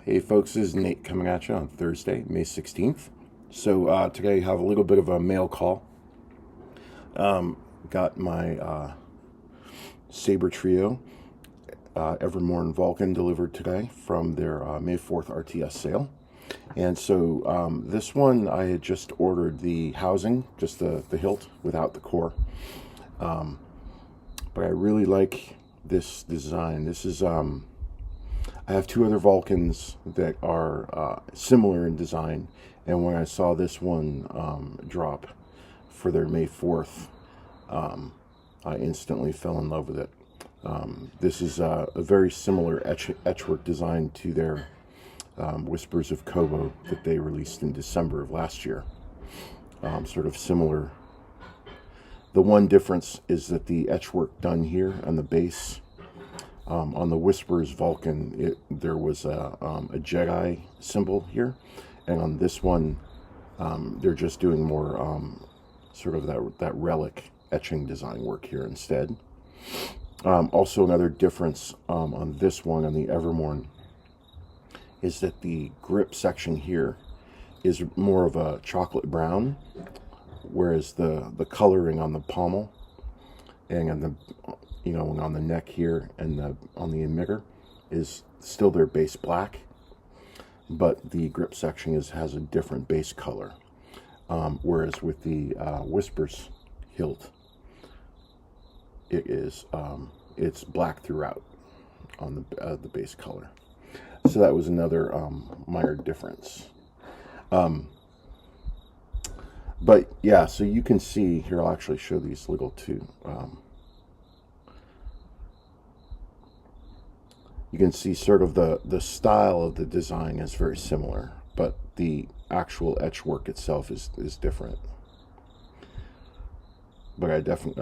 Hey folks, this is Nate coming at you on Thursday, May 16th. So today I have a little bit of a mail call. Got my Sabertrio Evermourne Vahlken delivered today from their May 4th RTS sale. And so this one I had just ordered the housing, just the hilt without the core. But I really like this design. This is I have two other Vahlkens that are similar in design, and when I saw this one drop for their May 4th, I instantly fell in love with it. This is a very similar etchwork design to their Whispers of Koboh that they released in December of last year. Sort of similar. The one difference is that the etchwork done here on the base, on the Whispers Vahlken, there was a Jedi symbol here, and on this one, they're just doing more sort of that relic etching design work here instead. Also, another difference on this one, on the Evermourne, is that the grip section here is more of a chocolate brown, whereas the coloring on the pommel and on the on the neck here and on the emitter is still their base black, but the grip section has a different base color. Whereas with the Whispers hilt, it's black throughout on the base color. So that was another minor difference. But yeah, so you can see here. I'll actually show these little too. You can see sort of the style of the design is very similar, but the actual etch work itself is different. But I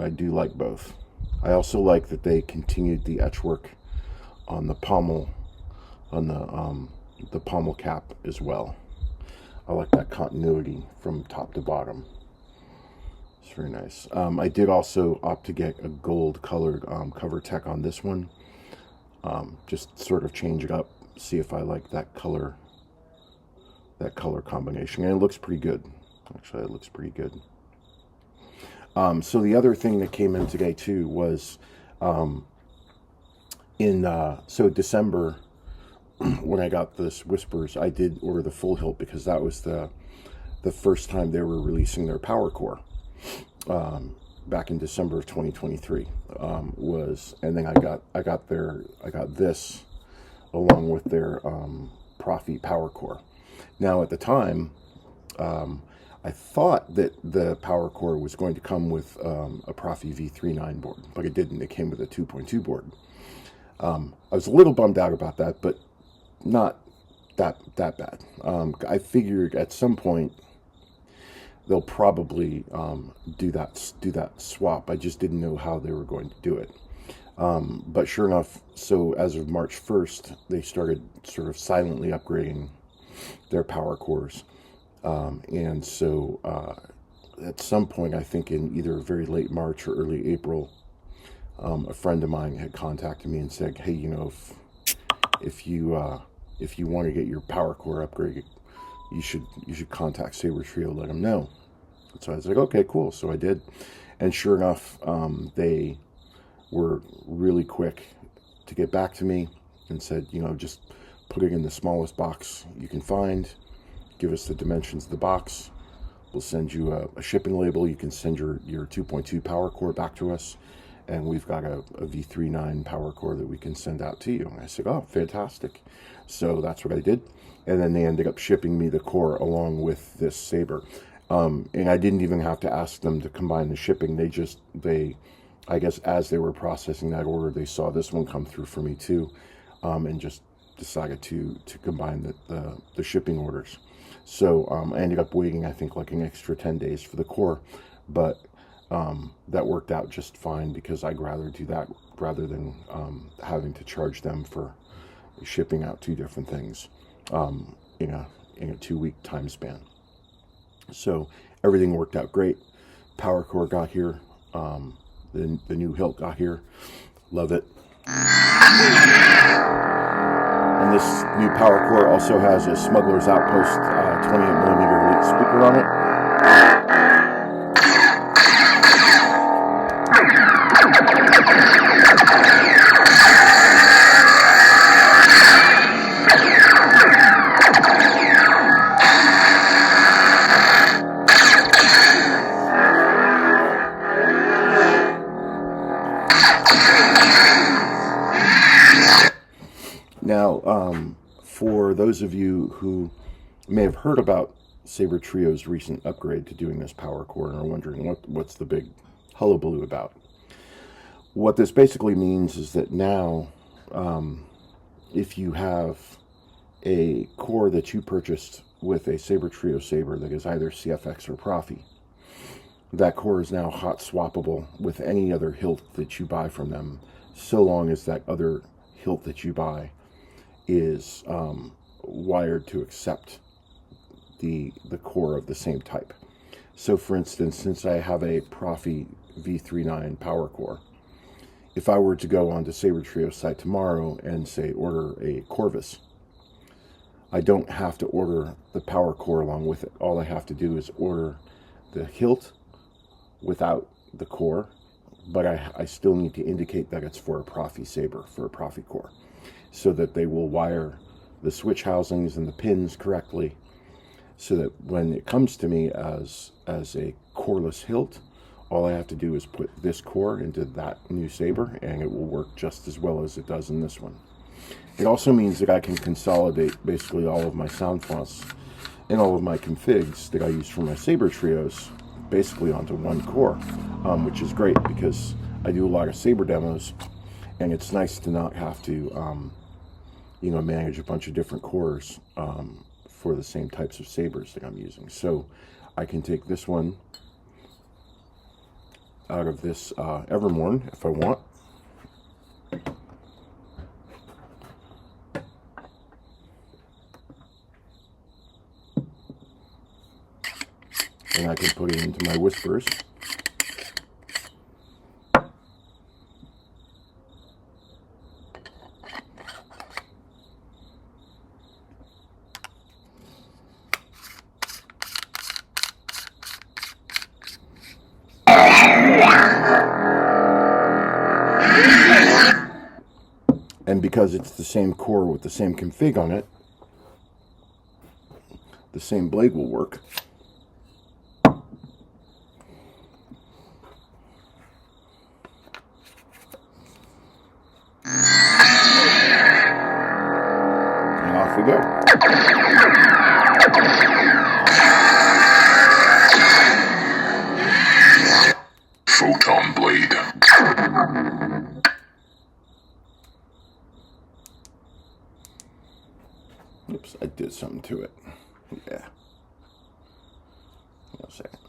do like both. I also like that they continued the etch work on the pommel, on the pommel cap as well. I like that continuity from top to bottom. It's very nice. I did also opt to get a gold colored cover tech on this one. Just sort of change it up, see if I like that color combination, and it looks pretty good. Actually, it looks pretty good. So the other thing that came in today too was so December, when I got this Whispers, I did order the full hilt because that was the first time they were releasing their powercore. Back in December of 2023 and then I got this along with their Proffie powercore. Now at the time, I thought that the powercore was going to come with a Proffie V3.9 board, but it didn't. It came with a 2.2 board. I was a little bummed out about that, but not that bad. I figured at some point they'll probably do that swap. I just didn't know how they were going to do it. But sure enough, so as of March 1st, they started sort of silently upgrading their power cores. And so at some point, I think in either very late March or early April, a friend of mine had contacted me and said, hey, if you want to get your power core upgraded, you should contact Sabertrio, let them know. So I was like, okay, cool. So I did, and sure enough, they were really quick to get back to me and said, just put it in the smallest box you can find, give us the dimensions of the box, we'll send you a shipping label, you can send your 2.2 power core back to us, and we've got a V3.9 power core that we can send out to you. And I said, oh, fantastic. So that's what I did. And then they ended up shipping me the core along with this saber. And I didn't even have to ask them to combine the shipping. I guess as they were processing that order, they saw this one come through for me too, and just decided to combine the shipping orders. So I ended up waiting, I think, like an extra 10 days for the core, but that worked out just fine because I'd rather do that rather than having to charge them for shipping out two different things in a 2-week time span. So everything worked out great. Power core got here. The new hilt got here. Love it. And this new power core also has a Smuggler's Outpost 28mm elite speaker on it. Now, for those of you who may have heard about Sabertrio's recent upgrade to doing this power core and are wondering what's the big hullabaloo about, what this basically means is that now, if you have a core that you purchased with a Sabertrio saber that is either CFX or Proffie, that core is now hot swappable with any other hilt that you buy from them, so long as that other hilt that you buy is wired to accept the core of the same type. So for instance, since I have a Proffie V3.9 power core, if I were to go onto Sabertrio's site tomorrow and say order a Corvus, I don't have to order the power core along with it. All I have to do is order the hilt without the core, but I still need to indicate that it's for a Proffie saber, for a Proffie core, so that they will wire the switch housings and the pins correctly, so that when it comes to me as a coreless hilt, all I have to do is put this core into that new saber and it will work just as well as it does in this one. It also means that I can consolidate basically all of my sound fonts and all of my configs that I use for my Sabertrios basically onto one core, which is great because I do a lot of saber demos, and it's nice to not have to you know, manage a bunch of different cores for the same types of sabers that I'm using. So I can take this one out of this Evermourne if I want. And I can put it into my whispers. And because it's the same core with the same config on it, the same blade will work. And off we go. Photon blade. Oops, I did something to it. Yeah. Hold on a second.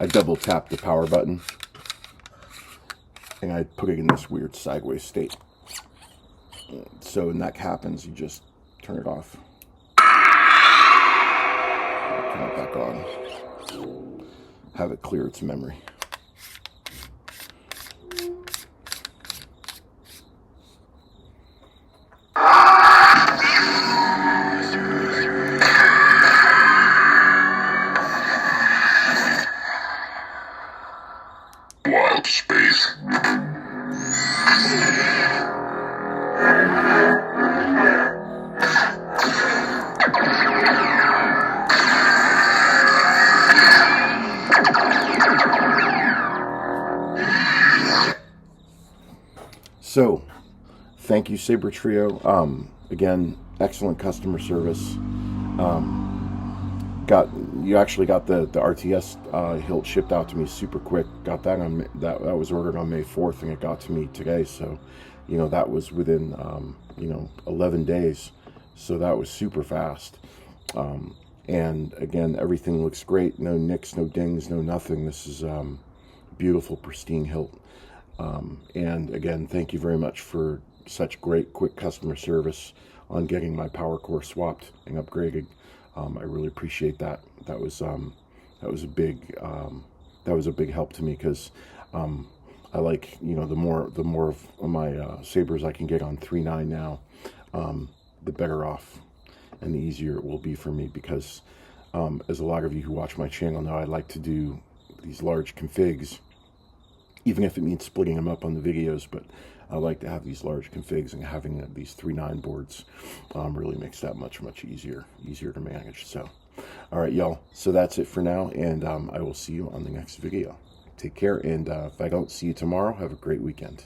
I double tapped the power button and I put it in this weird sideways state. So when that happens, you just turn it off. Turn it back on. Have it clear its memory. Wild space. So, thank you, Sabertrio. Again, excellent customer service. You actually got the RTS hilt shipped out to me super quick. Got that on that was ordered on May 4th, and it got to me today. So, you know, that was within you know, 11 days. So that was super fast. And again, everything looks great. No nicks, no dings, no nothing. This is beautiful, pristine hilt. And again, thank you very much for such great, quick customer service on getting my power core swapped and upgraded. I really appreciate that. That was a big help to me, because I like, you know, the more of my sabers I can get on 3.9 now, the better off and the easier it will be for me, because as a lot of you who watch my channel know, I like to do these large configs, even if it means splitting them up on the videos. But I like to have these large configs, and having these 3.9 boards really makes that much easier to manage. So all right, y'all, so that's it for now, and I will see you on the next video. Take care, and if I don't see you tomorrow, have a great weekend.